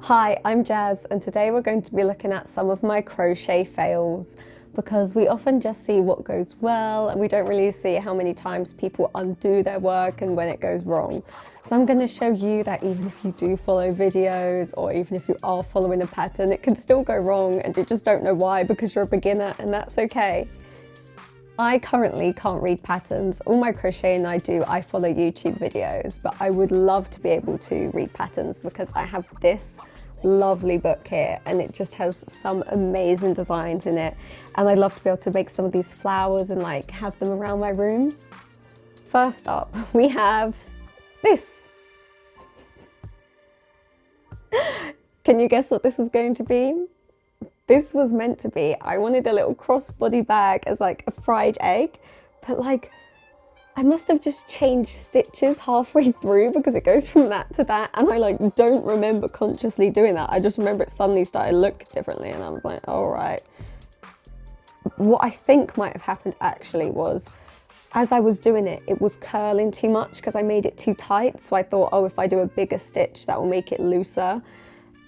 Hi, I'm Jazz, and today we're going to be looking at some of my crochet fails because we often just see what goes well and we don't really see how many times people undo their work and when it goes wrong. So I'm going to show you that even if you do follow videos or even if you are following a pattern, it can still go wrong and you just don't know why because you're a beginner, and that's okay. I currently can't read patterns. All my crocheting I follow YouTube videos, but I would love to be able to read patterns because I have this lovely book here and it just has some amazing designs in it, and I'd love to be able to make some of these flowers and like have them around my room. First up, we have this. Can you guess what this is going to be? This was meant to be, I wanted a little crossbody bag as like a fried egg, but like I must have just changed stitches halfway through because it goes from that to that, and I like don't remember consciously doing that. I just remember it suddenly started to look differently and I was like, all right. What I think might have happened actually was as I was doing it, it was curling too much because I made it too tight. So I thought, oh, if I do a bigger stitch, that will make it looser.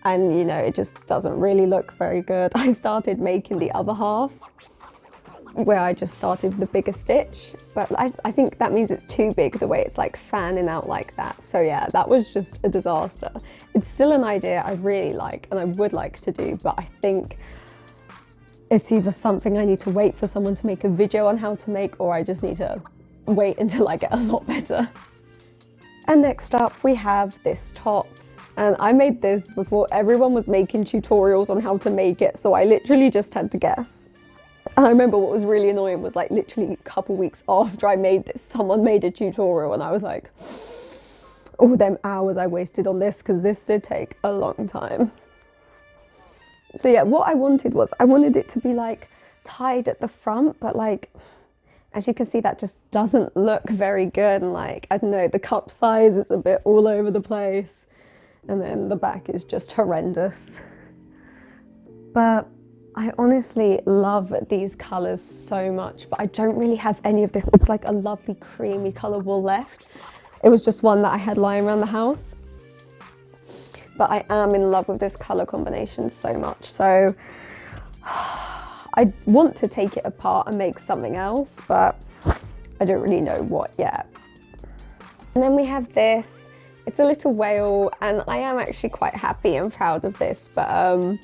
And you know, it just doesn't really look very good. I started making the other half where I just started with the bigger stitch, but I think that means it's too big the way it's like fanning out like that. So yeah, that was just a disaster. It's still an idea I really like and I would like to do, but I think it's either something I need to wait for someone to make a video on how to make, or I just need to wait until I get a lot better. And next up we have this top. And I made this before everyone was making tutorials on how to make it, so I literally just had to guess. And I remember what was really annoying was like literally a couple weeks after I made this, someone made a tutorial and I was like, all them hours I wasted on this, because this did take a long time. So yeah, what I wanted it to be like tied at the front, but like, as you can see, that just doesn't look very good. And like, I don't know, the cup size is a bit all over the place. And then the back is just horrendous. But I honestly love these colours so much, but I don't really have any of this. It's like a lovely creamy colour wool left. It was just one that I had lying around the house. But I am in love with this colour combination so much. So I want to take it apart and make something else, but I don't really know what yet. And then we have this. It's a little whale, and I am actually quite happy and proud of this, but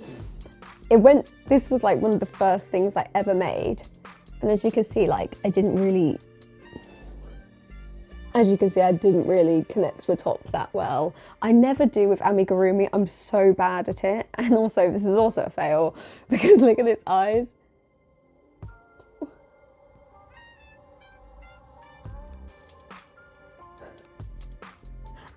this was like one of the first things I ever made. And as you can see, like I didn't really connect to a top that well. I never do with amigurumi, I'm so bad at it. And also, this is also a fail because look at its eyes.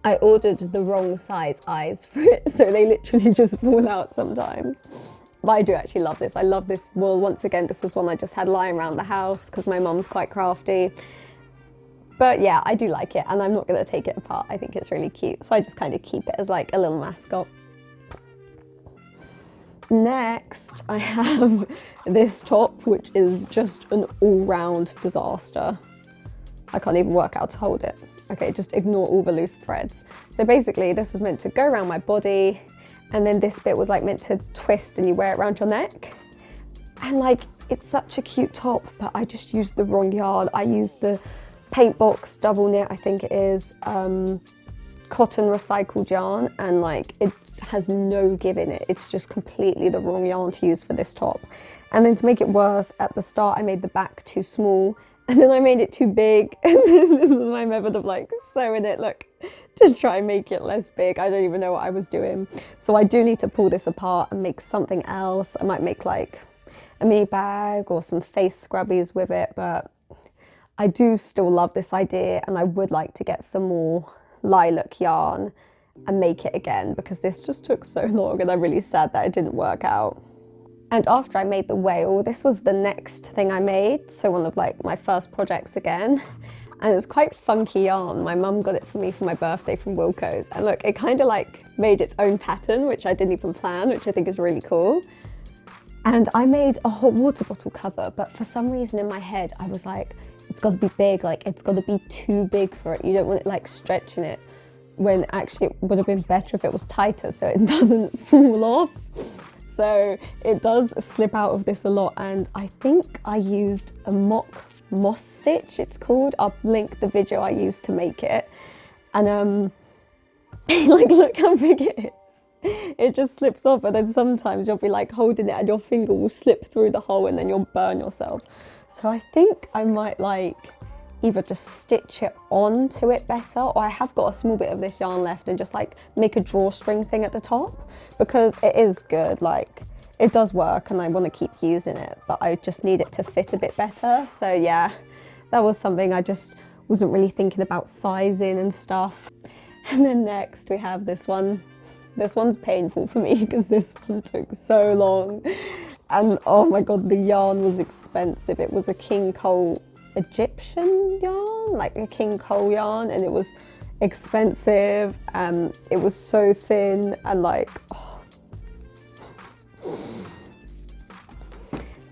I ordered the wrong size eyes for it, so they literally just fall out sometimes. But I do actually love this. I love this wool. Once again, this was one I just had lying around the house because my mum's quite crafty. But yeah, I do like it and I'm not going to take it apart. I think it's really cute. So I just kind of keep it as like a little mascot. Next, I have this top, which is just an all-round disaster. I can't even work out how to hold it. Okay, just ignore all the loose threads. So basically this was meant to go around my body, and then this bit was like meant to twist and you wear it around your neck. And like, it's such a cute top, but I just used the wrong yarn. I used the Paint Box double knit, I think it is, cotton recycled yarn, and like it has no give in it. It's just completely the wrong yarn to use for this top. And then to make it worse, at the start I made the back too small, and then I made it too big, and then this is my method of like sewing it, look, to try and make it less big. I don't even know what I was doing. So I do need to pull this apart and make something else. I might make like a mini bag or some face scrubbies with it, but I do still love this idea and I would like to get some more lilac yarn and make it again because this just took so long and I'm really sad that it didn't work out. And after I made the whale, this was the next thing I made, so one of like my first projects again. And it's quite funky yarn. My mum got it for me for my birthday from Wilko's. And look, it kind of like made its own pattern, which I didn't even plan, which I think is really cool. And I made a hot water bottle cover, but for some reason in my head, I was like, it's got to be big, like it's got to be too big for it. You don't want it like stretching it. when actually it would have been better if it was tighter so it doesn't fall off. So it does slip out of this a lot, and I think I used a moss stitch, it's called. I'll link the video I used to make it. And like, look how big it is. It just slips off, and then sometimes you'll be like holding it and your finger will slip through the hole and then you'll burn yourself. So I think I might like either just stitch it onto it better, or I have got a small bit of this yarn left and just like make a drawstring thing at the top, because it is good, like it does work and I want to keep using it, but I just need it to fit a bit better. So yeah, that was something I just wasn't really thinking about sizing and stuff. And then next we have this one. This one's painful for me because this one took so long, and oh my god, the yarn was expensive. It was a King Cole Egyptian yarn, like a King Cole yarn, and it was expensive, and it was so thin, and like, oh.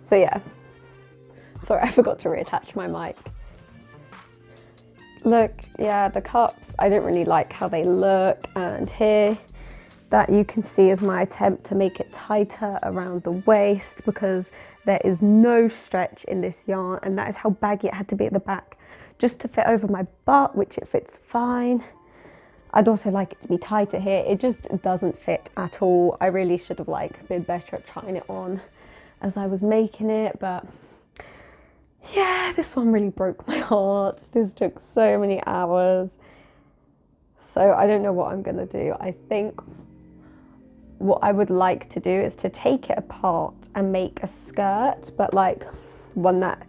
So yeah, sorry, I forgot to reattach my mic. Look, yeah, the cups, I don't really like how they look, and here, that you can see is my attempt to make it tighter around the waist, because there is no stretch in this yarn, and that is how baggy it had to be at the back, just to fit over my butt, which it fits fine. I'd also like it to be tighter here. It just doesn't fit at all. I really should have like been better at trying it on as I was making it, but yeah, this one really broke my heart. This took so many hours. So I don't know what I'm gonna do. I think what I would like to do is to take it apart and make a skirt, but like one that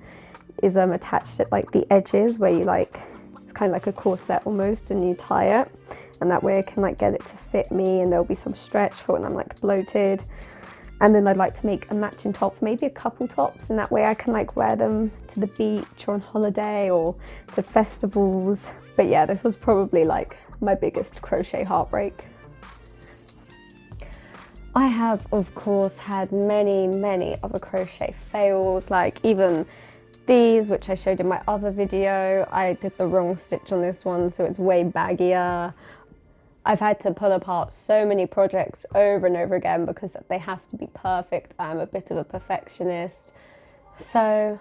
is attached at like the edges, where you like, it's kind of like a corset almost, and you tie it, and that way I can like get it to fit me, and there'll be some stretch for when I'm like bloated. And then I'd like to make a matching top, maybe a couple tops, and that way I can like wear them to the beach or on holiday or to festivals. But yeah, this was probably like my biggest crochet heartbreak. I have, of course, had many other crochet fails, like even these, which I showed in my other video. I did the wrong stitch on this one, so it's way baggier. I've had to pull apart so many projects over and over again because they have to be perfect. I'm a bit of a perfectionist. So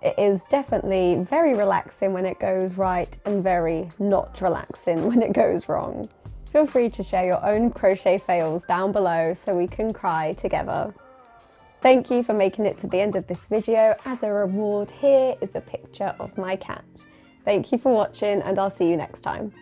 it is definitely very relaxing when it goes right and very not relaxing when it goes wrong. Feel free to share your own crochet fails down below so we can cry together. Thank you for making it to the end of this video. As a reward, here is a picture of my cat. Thank you for watching, and I'll see you next time.